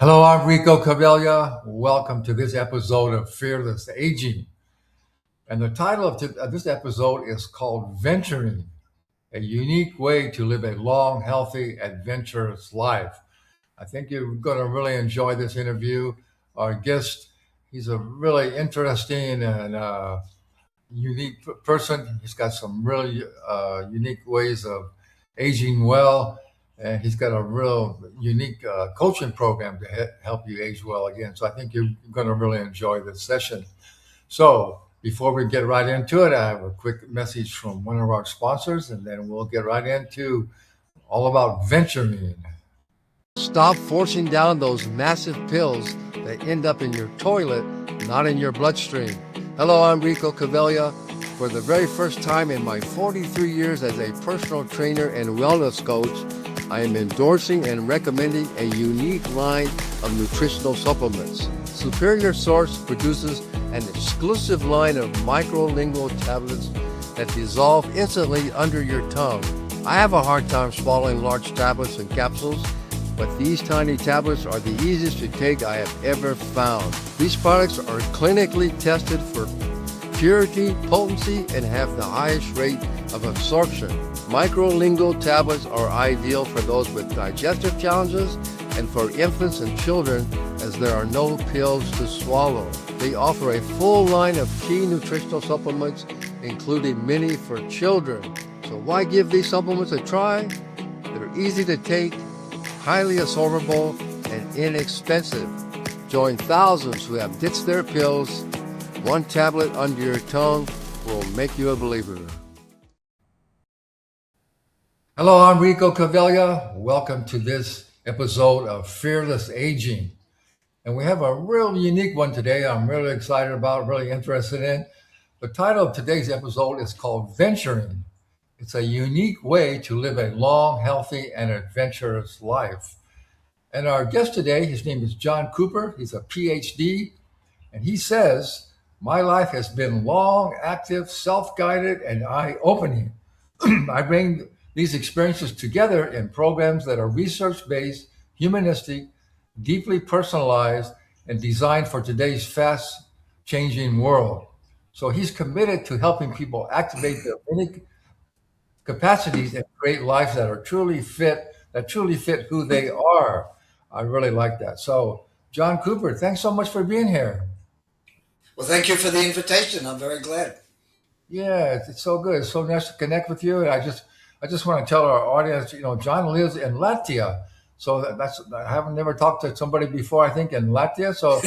Hello, I'm Rico Cavella. Welcome to this episode of Fearless Aging. And the title of this episode is called Venturing, a unique way to live a long, healthy, adventurous life. I think you're going to really enjoy this interview. Our guest, he's a really interesting and unique person. He's got some really unique ways of aging well, and he's got a real unique coaching program to help you age well again. So I think you're going to really enjoy this session. So before we get right into it, I have a quick message from one of our sponsors, and then we'll get right into all about venturing. Stop forcing down those massive pills that end up in your toilet, not in your bloodstream. Hello, I'm Rico Cavella. For the very first time in my 43 years as a personal trainer and wellness coach, I am endorsing and recommending a unique line of nutritional supplements. Superior Source produces an exclusive line of microlingual tablets that dissolve instantly under your tongue. I have a hard time swallowing large tablets and capsules, but these tiny tablets are the easiest to take I have ever found. These products are clinically tested for purity, potency, and have the highest rate of absorption. Microlingual tablets are ideal for those with digestive challenges and for infants and children, as there are no pills to swallow. They offer a full line of key nutritional supplements, including many for children. So why give these supplements a try? They're easy to take, highly absorbable, and inexpensive. Join thousands who have ditched their pills. One tablet under your tongue will make you a believer. Hello, I'm Rico Cavella. Welcome to this episode of Fearless Aging. And we have a real unique one today I'm really excited about, really interested in. The title of today's episode is called Venturing. It's a unique way to live a long, healthy, and adventurous life. And our guest today, his name is John Couper. He's a PhD, and he says, "My life has been long, active, self-guided, and eye-opening. I bring these experiences together in programs that are research-based, humanistic, deeply personalized, and designed for today's fast-changing world." So he's committed to helping people activate their unique capacities and create lives that truly fit who they are. I really like that. So, John Couper, thanks so much for being here. Well, thank you for the invitation. I'm very glad. Yeah, it's so good. It's so nice to connect with you. And I just want to tell our audience, John lives in Latvia. So that's I haven't never talked to somebody before, I think, in Latvia. So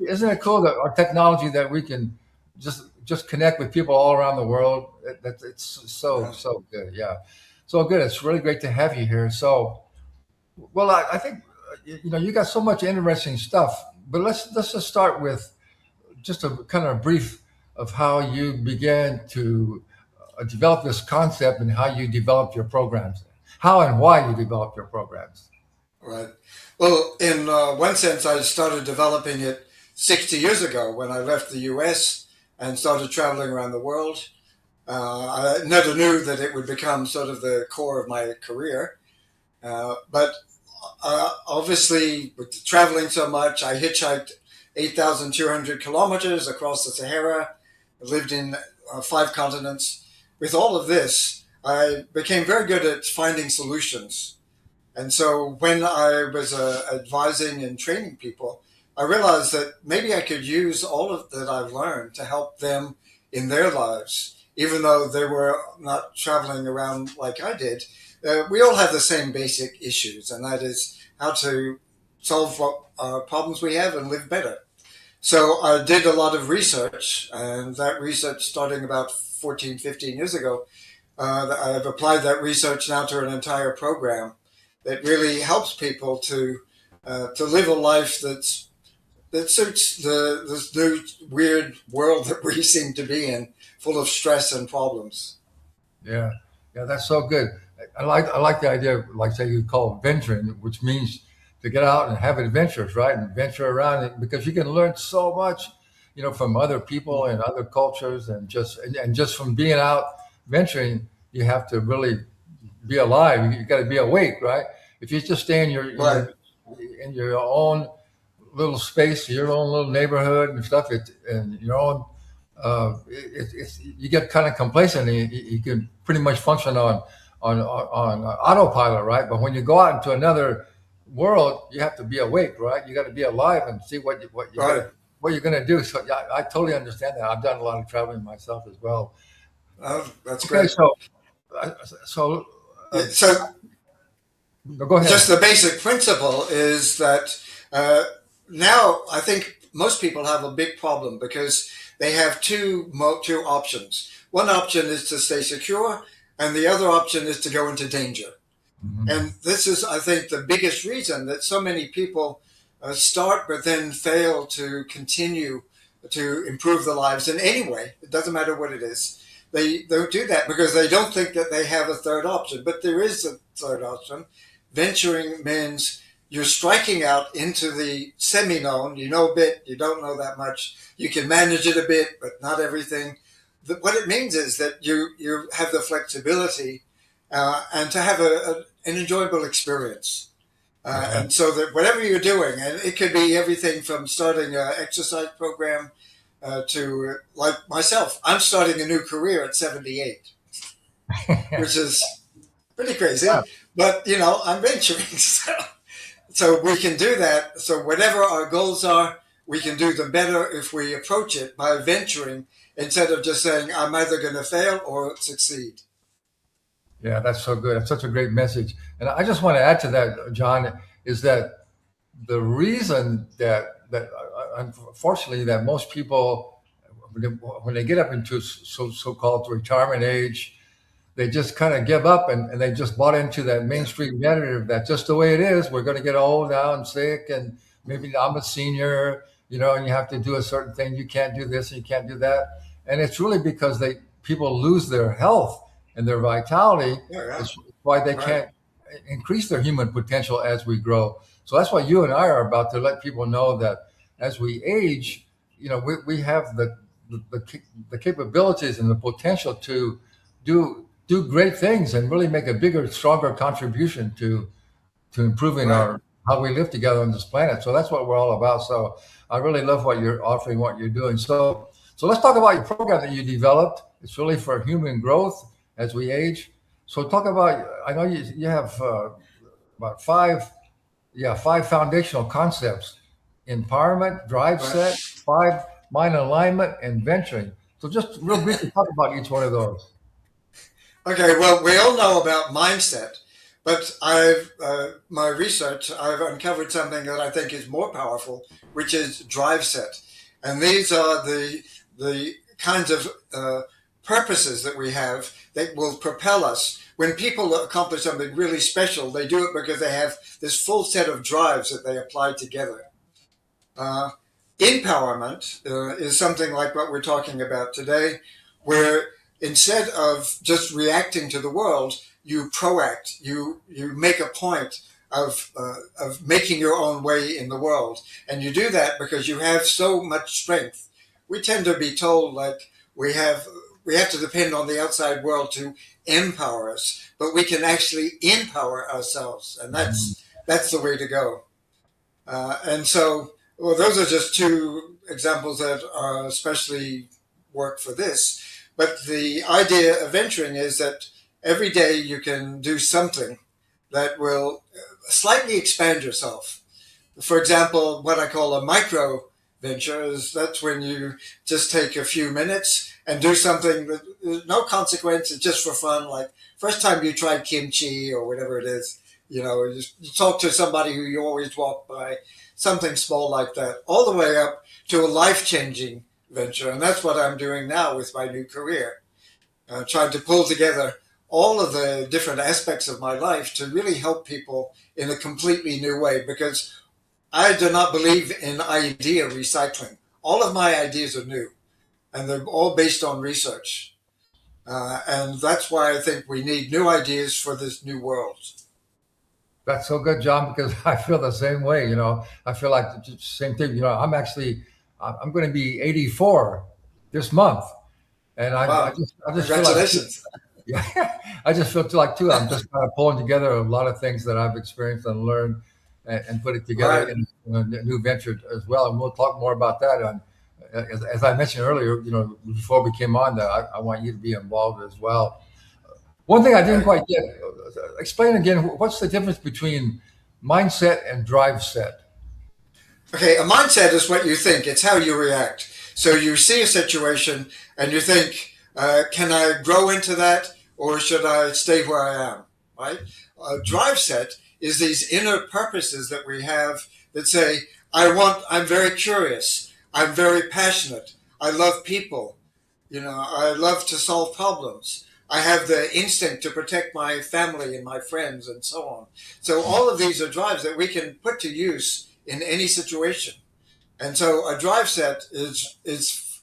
isn't it cool that our technology that we can just connect with people all around the world? It's Yeah. so good. Yeah, so good. It's really great to have you here. So, well, I think you got so much interesting stuff. But let's just start with just a kind of brief of how you began to develop this concept and how you developed your programs, how and why you developed your programs. Right. Well, in one sense, I started developing it 60 years ago when I left the US and started traveling around the world. I never knew that it would become sort of the core of my career. But obviously, with traveling so much, I hitchhiked 8,200 kilometers across the Sahara, lived in 5 continents. With all of this, I became very good at finding solutions. And so when I was advising and training people, I realized that maybe I could use all of that I've learned to help them in their lives, even though they were not traveling around like I did. We all have the same basic issues, and that is how to solve what problems we have and live better. So I did a lot of research, and that research starting about 14, 15 years ago, I've applied that research now to an entire program that really helps people to live a life that suits this new weird world that we seem to be in, full of stress and problems. Yeah, yeah, that's so good. I like the idea of, like, say, you call it venturing, which means to get out and have adventures, right, and venture around it, because you can learn so much, from other people and other cultures, and just from being out venturing, you have to really be alive. You got to be awake, right? If you just stay in your Right. in your own little space, your own little neighborhood and stuff. And your own. It's you get kind of complacent. And you can pretty much function on autopilot, right? But when you go out into another world, you have to be awake, right? You got to be alive and see Right. what you're gonna do. So yeah, I totally understand that. I've done a lot of traveling myself as well. That's Okay, great. uh, so Yeah, uh, so go just ahead. the basic principle is that uh, now I think most people have a big problem because they have two options. One option is to stay secure, and the other option is to go into danger. Mhm. And this is, I think, the biggest reason that so many people start but then fail to continue to improve their lives in any way. It doesn't matter what it is. They don't do that because they don't think that they have a third option. But there is a third option. Venturing means you're striking out into the semi known. You know a bit, you don't know that much. You can manage it a bit, but not everything. What it means is that you have the flexibility and to have an enjoyable experience. Yeah. And so that whatever you're doing, and it could be everything from starting an exercise program to like myself, I'm starting a new career at 78, which is pretty crazy. But I'm venturing, so we can do that. So whatever our goals are, we can do them better if we approach it by venturing instead of just saying I'm either going to fail or succeed. Yeah, that's so good. That's such a great message. And I just want to add to that, John, is that the reason that unfortunately that most people when they get up into so-called retirement age, they just kind of give up and they just bought into that Yeah, mainstream narrative that just the way it is, we're going to get old now and sick, and maybe I'm a senior, and you have to do a certain thing. You can't do this and you can't do that. And it's really because people lose their health and their vitality. yeah, yeah. It's why they Right, can't increase their human potential as we grow. So that's why you and I are about to let people know that as we age, we have the capabilities and the potential to do great things and really make a bigger, stronger contribution to improving right. our how we live together on this planet. So that's what we're all about. So I really love what you're offering, what you're doing. So let's talk about your program that you developed. It's really for human growth as we age. So talk about. I know you have about five foundational concepts: empowerment, drive Right. set, five mind alignment, and venturing. So just real briefly talk about each one of those. Okay, well, we all know about mindset, but my research, I've uncovered something that I think is more powerful, which is drive set, and these are the kinds of purposes that we have that will propel us. When people accomplish something really special, they do it because they have this full set of drives that they apply together. Uh, Empowerment is something like what we're talking about today, where instead of just reacting to the world, you proact. You make a point of making your own way in the world, and you do that because you have so much strength. We tend to be told like we have to depend on the outside world to empower us, but we can actually empower ourselves, and Mhm. that's the way to go. And so, well, those are just two examples that are especially work for this. But the idea of venturing is that every day you can do something that will slightly expand yourself. For example, what I call a micro venture is that's when you just take a few minutes and do something that no consequence, it's just for fun. Like first time you tried kimchi or whatever it is, you talk to somebody who you always walk by, something small like that, all the way up to a life changing venture. And that's what I'm doing now with my new career, trying to pull together all of the different aspects of my life to really help people in a completely new way because I do not believe in idea recycling. All of my ideas are new and they're all based on research. And that's why I think we need new ideas for this new world. That's so good, John, because I feel the same way. I feel like the same thing. I'm going to be 84 this month, and Wow. I just feel like, Congratulations. yeah, I just feel like too. I'm just kind of pulling together a lot of things that I've experienced and learned. and put it together Right. in a new venture as well. And we'll talk more about that. As I mentioned earlier, before we came on, that I want you to be involved as well. One thing I didn't Right. quite get, explain again, what's the difference between mindset and drive set? Okay, a mindset is what you think, it's how you react. So you see a situation and you think, can I grow into that or should I stay where I am? Right? A drive set is these inner purposes that we have that say, I'm very curious, I'm very passionate, I love people, I love to solve problems. I have the instinct to protect my family and my friends and so on. So all of these are drives that we can put to use in any situation. And so a drive set is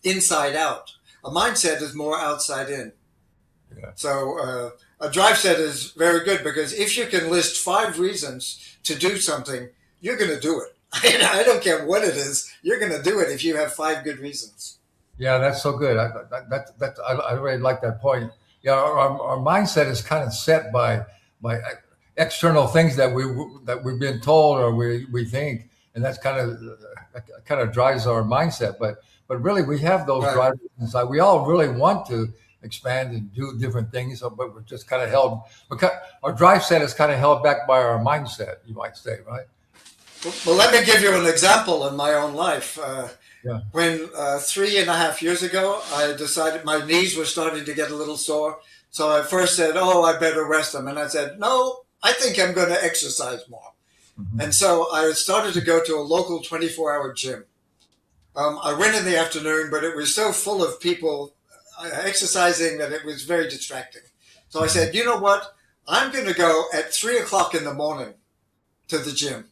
inside out. A mindset is more outside in. Yeah. So a drive set is very good because if you can list 5 reasons to do something, you're going to do it. I don't care what it is. You're going to do it if you have 5 good reasons. Yeah, that's so good. I really like that point. Yeah, our mindset is kind of set by external things that we've been told or we think, and that's kind of drives our mindset. But really, we have those Right. drivers inside. We all really want to expand and do different things, but we're just kind of held. Because our drive set is kind of held back by our mindset, you might say, right? Well, let me give you an example in my own life. Yeah. When 3.5 years ago, I decided my knees were starting to get a little sore. So I first said, oh, I better rest them. And I said, no, I think I'm going to exercise more. Hmm. And so I started to go to a local 24-hour gym. I went in the afternoon, but it was so full of people exercising that it was very distracting. So I said, you know what? I'm going to go at 3 o'clock in the morning to the gym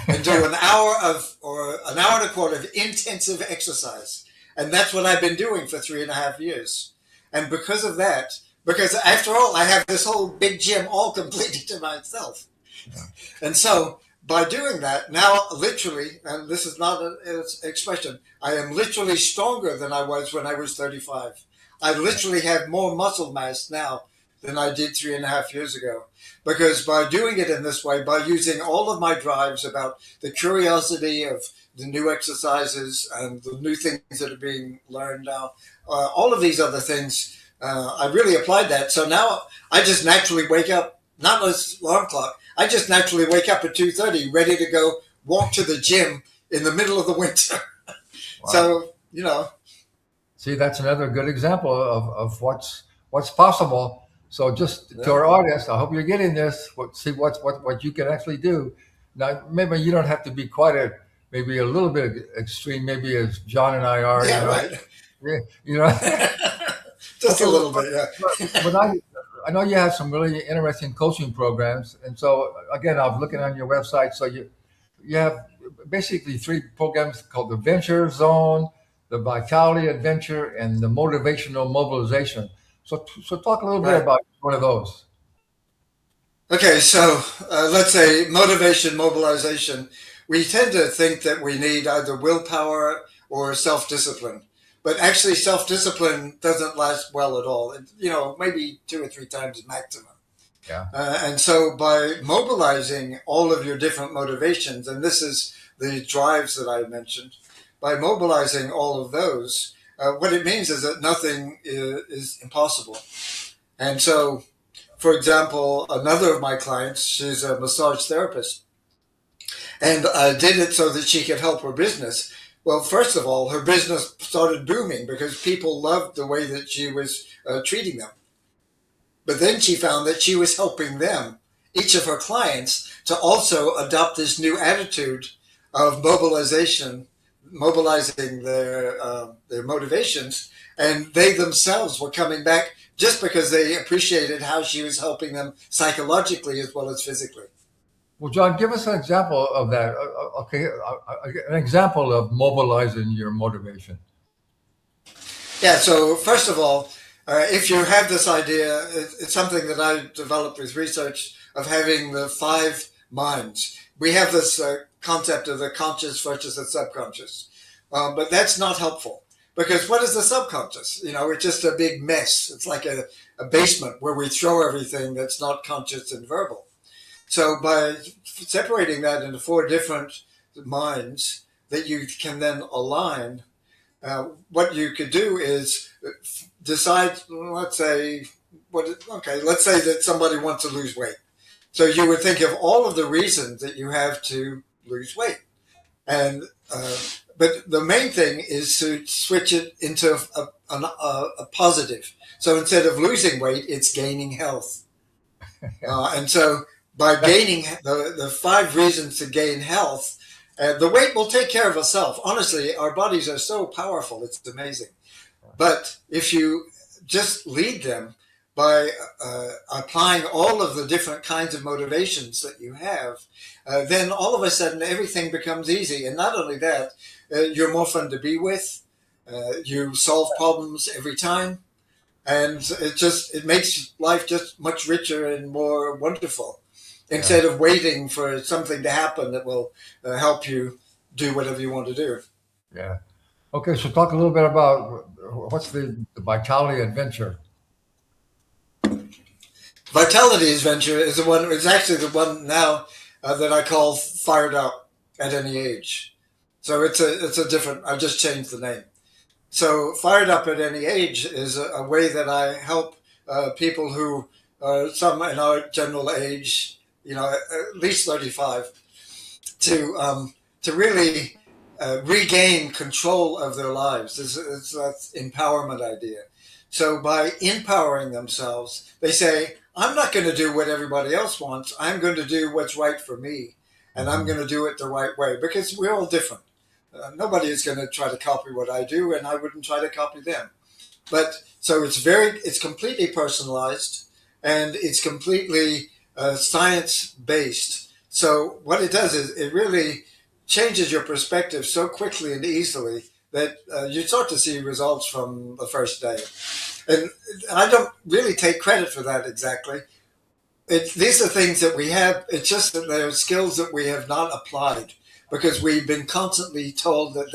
and do an hour or an hour and a quarter of intensive exercise. And that's what I've been doing for 3.5 years. And because of that, because after all, I have this whole big gym all completely to myself. Yeah. And so by doing that, now literally, and this is not an expression, I am literally stronger than I was when I was 35. I literally have more muscle mass now than I did 3.5 years ago. Because by doing it in this way, by using all of my drives about the curiosity of the new exercises and the new things that are being learned now, all of these other things, I really applied that. So now I just naturally wake up, not as alarm clock, I just naturally wake up at 2:30, ready to go walk to the gym in the middle of the winter. Wow. So, See, that's another good example of what's possible. So, just to yeah, our audience, I hope you're getting this. See what you can actually do. Now, maybe you don't have to be quite maybe a little bit extreme, maybe as John and I are. yeah, right. Yeah, you know. Just a Okay, little bit, yeah. but I know you have some really interesting coaching programs, and so again, I was looking on your website. So you have basically 3 programs called the Venture Zone, the Vitality Adventure, and the Motivational Mobilization. So talk a little bit Right. about one of those. Okay, so let's say motivation, mobilization. We tend to think that we need either willpower or self discipline. But actually, self discipline doesn't last well at all. Maybe 2 or 3 times maximum. Yeah. And so, by mobilizing all of your different motivations, and this is the drives that I mentioned, by mobilizing all of those, what it means is that nothing is impossible. And so, for example, another of my clients, she's a massage therapist, and did it so that she could help her business. Well, first of all, her business started booming because people loved the way that she was treating them. But then she found that she was helping them, each of her clients, to also adopt this new attitude of mobilization, mobilizing their motivations, and they themselves were coming back just because they appreciated how she was helping them psychologically as well as physically. Well, John, give us an example of that. Okay, an example of mobilizing your motivation. Yeah, so first of all, if you have this idea, it's something that I developed with research of having the 5 minds. We have this concept of the conscious versus the subconscious, but that's not helpful because what is the subconscious? It's just a big mess. It's like a basement where we throw everything that's not conscious and verbal. So by separating that into four different minds that you can then align, what you could do is decide. Let's say let's say that somebody wants to lose weight. So you would think of all of the reasons that you have to lose weight, and uh, but the main thing is to switch it into a positive. So instead of losing weight, it's gaining health. And so by gaining the five reasons to gain health, the weight will take care of itself. Honestly, our bodies are so powerful; it's amazing. But if you just lead them by applying all of the different kinds of motivations that you have, then all of a sudden everything becomes easy. And not only that, you're more fun to be with. You solve problems every time, and it makes life just much richer and more wonderful. Yeah. Instead of waiting for something to happen that will help you do whatever you want to do. Yeah. Okay, so talk a little bit about what's the Vitality Adventure. Vitality's venture is the one. It's actually the one now that I call Fired Up at Any Age. So it's a different. I just changed the name. So Fired Up at Any Age is a way that I help people who are some in our general age, at least 35, to really regain control of their lives. It's that empowerment idea. So by empowering themselves, they say, "I'm not going to do what everybody else wants. I'm going to do what's right for me, and I'm Mhm. going to do it the right way because we're all different. Nobody is going to try to copy what I do, and I wouldn't try to copy them." But so it's completely personalized, and it's completely science based. So what it does is it really changes your perspective so quickly and easily that you start to see results from the first day. And I don't really take credit for that exactly. These are things that we have. It's just that they're skills that we have not applied because we've been constantly told that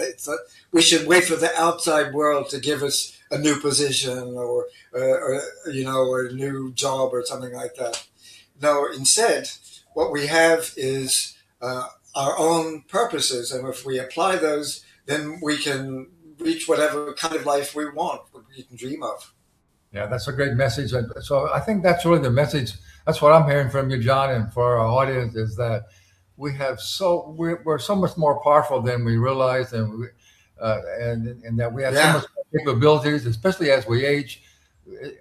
we should wait for the outside world to give us a new position or a new job or something like that. No, instead, what we have is our own purposes, and if we apply those, then we can reach whatever kind of life we want, what we can dream of. Yeah, that's a great message. And so I think that's really the message. That's what I'm hearing from you, John, and for our audience is that we're so much more powerful than we realize, and that we have so Yeah, much capabilities, especially as we age.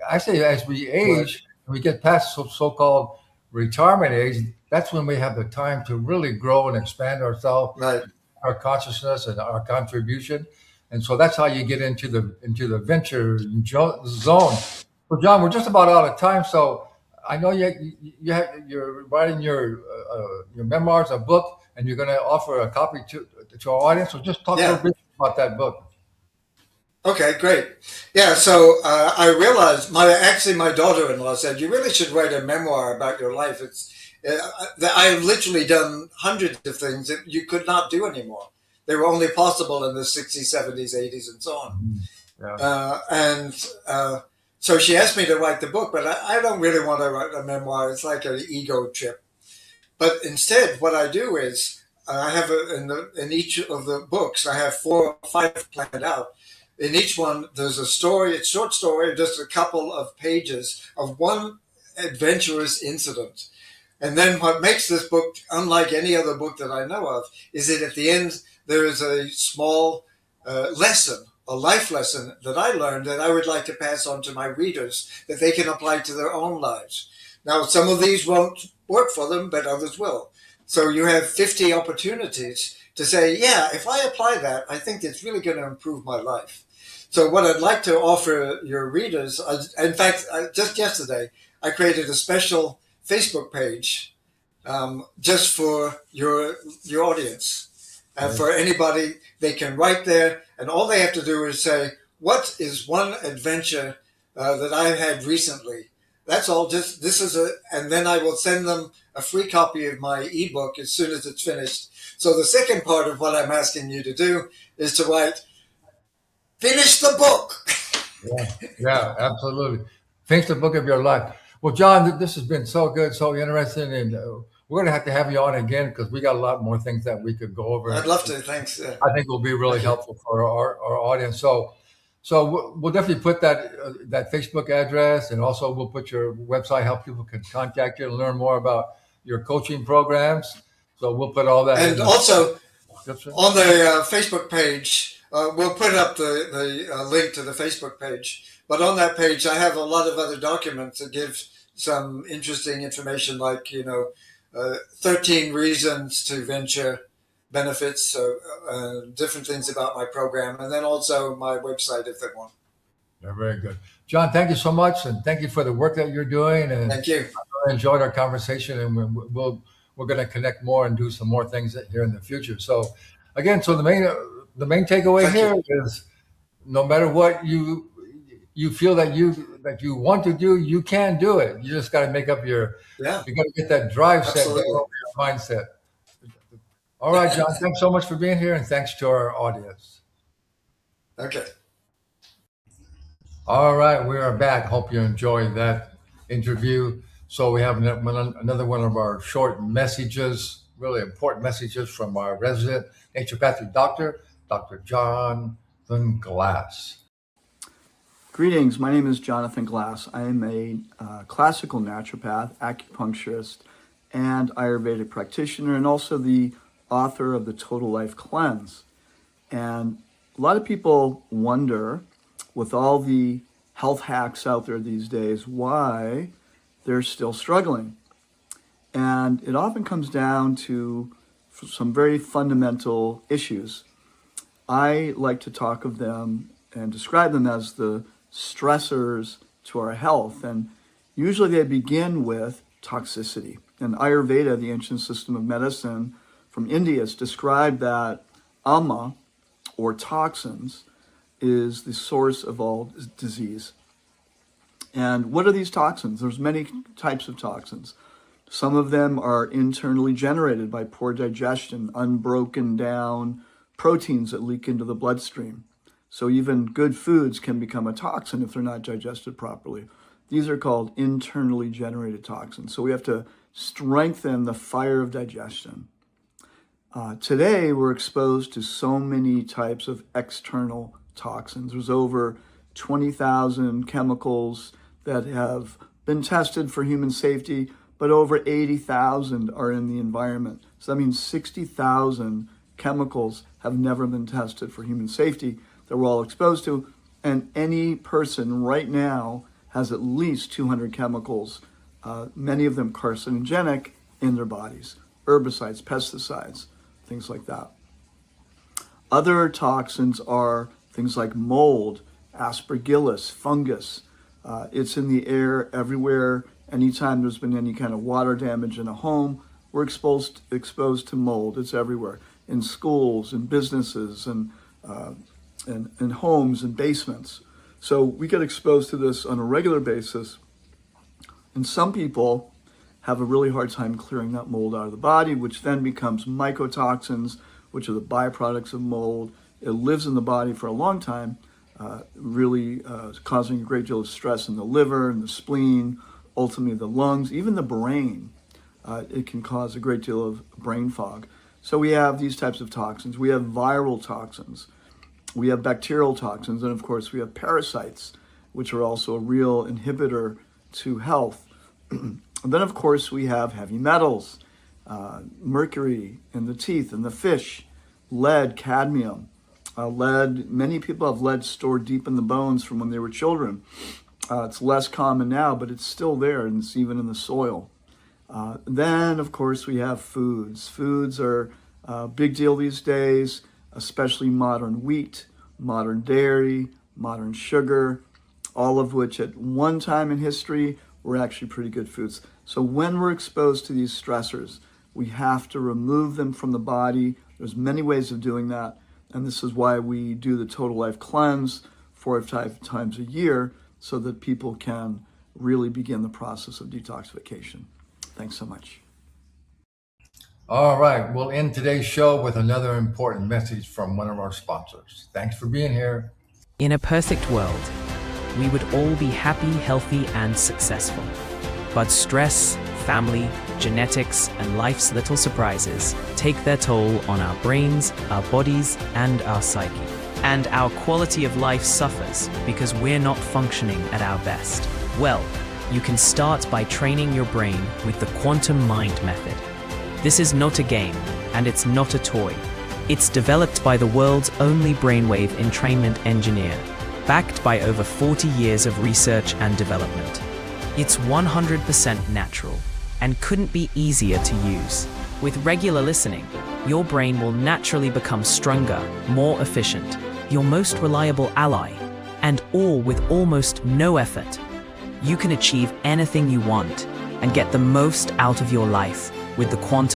I say as we right, age, we get past so-called retirement age. That's when we have the time to really grow and expand ourselves, right. our consciousness and our contribution. And so that's how you get into the venture zone. Well, John, we're just about out of time. So I know you're writing your memoirs, a book, and you're going to offer a copy to our audience. So just talk a Yeah. little bit about that book. Okay, great. Yeah, so I realized my daughter-in-law said you really should write a memoir about your life. I've literally done hundreds of things that you could not do anymore. They were only possible in the 60s, 70s, 80s, and so on. Mhm. Yeah. And so she asked me to write the book, but I don't really want to write a memoir. It's like an ego trip. But instead, what I do is I have in each of the books, I have 4 or 5 planned out. In each one, there's a story, it's a short story, just a couple of pages of one adventurous incident. And then what makes this book unlike any other book that I know of is that at the end there is a small lesson, a life lesson that I learned that I would like to pass on to my readers that they can apply to their own lives. Now, some of these won't work for them, but others will. So you have 50 opportunities to say, yeah, if I apply that, I think it's really going to improve my life. So what I'd like to offer your readers, in fact, just yesterday, I created a special Facebook page just for your audience and Great. for anybody. They can write there, and all they have to do is say, "What is one adventure that I've had recently?" That's all. Just this is and then I will send them a free copy of my ebook as soon as it's finished. So the second part of what I'm asking you to do is to write, finish the book. Yeah, yeah, absolutely. Finish the book of your life. Well, John, this has been so good, so interesting, and we're going to have you on again because we got a lot more things that we could go over. I'd love to. Thanks. Yeah. I think will be really helpful for our audience. So we'll definitely put that Facebook address, and also we'll put your website, how people can contact you and learn more about your coaching programs. So we'll put all that. And also on the Facebook page, we'll put up the link to the Facebook page. But on that page, I have a lot of other documents that give some interesting information, like 13 reasons to venture, benefits, different things about my program, and then also my website if they want. They're very good. John, thank you so much, and thank you for the work that you're doing. And thank you. I enjoyed our conversation, and we're going to connect more and do some more things here in the future. So, again, the main takeaway here is, no matter what you feel that you want to do, you can do it. You just got to make up you got to get that drive set, your mindset. All right, John, thanks so much for being here, and thanks to our audience. Okay. All right, we are back. Hope you enjoyed that interview. So we have another one of our short messages, really important messages from our resident naturopathic doctor, Dr. Jonathan Glass. Greetings, my name is Jonathan Glass. I am a classical naturopath, acupuncturist, and Ayurvedic practitioner, and also the author of the Total Life Cleanse. And a lot of people wonder, with all the health hacks out there these days, why they're still struggling. And it often comes down to some very fundamental issues. I like to talk of them and describe them as the stressors to our health. And usually they begin with toxicity. In Ayurveda, the ancient system of medicine from India, it's described that ama, or toxins, is the source of all disease. And what are these toxins? There's many types of toxins. Some of them are internally generated by poor digestion, unbroken down proteins that leak into the bloodstream. So even good foods can become a toxin if they're not digested properly. These are called internally generated toxins. So we have to strengthen the fire of digestion. Today, we're exposed to so many types of external toxins. There's over 20,000 chemicals that have been tested for human safety, but over 80,000 are in the environment. So that means 60,000 chemicals have never been tested for human safety that we're all exposed to. And any person right now has at least 200 chemicals, many of them carcinogenic, in their bodies. Herbicides, pesticides, things like that. Other toxins are things like mold, aspergillus, fungus. It's in the air everywhere. Anytime there's been any kind of water damage in a home, we're exposed to mold. It's everywhere, in schools, in businesses, and in homes and basements. So we get exposed to this on a regular basis. And some people have a really hard time clearing that mold out of the body, which then becomes mycotoxins, which are the byproducts of mold. It lives in the body for a long time, really causing a great deal of stress in the liver and the spleen, ultimately the lungs, even the brain. It can cause a great deal of brain fog. So we have these types of toxins. We have viral toxins. We have bacterial toxins. And of course, we have parasites, which are also a real inhibitor to health. And then, of course, we have heavy metals, mercury in the teeth and the fish, lead, cadmium. Lead, many people have lead stored deep in the bones from when they were children. It's less common now, but it's still there, and it's even in the soil. Then, of course, we have foods. Foods are a big deal these days, especially modern wheat, modern dairy, modern sugar, all of which at one time in history were actually pretty good foods. So when we're exposed to these stressors, we have to remove them from the body. There's many ways of doing that. And this is why we do the Total Life Cleanse 4 or 5 times a year, so that people can really begin the process of detoxification. Thanks so much. All right, we'll end today's show with another important message from one of our sponsors. Thanks for being here. In a perfect world, we would all be happy, healthy, and successful. But stress, family, genetics, and life's little surprises take their toll on our brains, our bodies, and our psyche. And our quality of life suffers because we're not functioning at our best. Well, you can start by training your brain with the quantum mind method. This is not a game, and it's not a toy. It's developed by the world's only brainwave entrainment engineer, backed by over 40 years of research and development. It's 100% natural and couldn't be easier to use. With regular listening, your brain will naturally become stronger, more efficient, your most reliable ally, and all with almost no effort. You can achieve anything you want and get the most out of your life with the quantum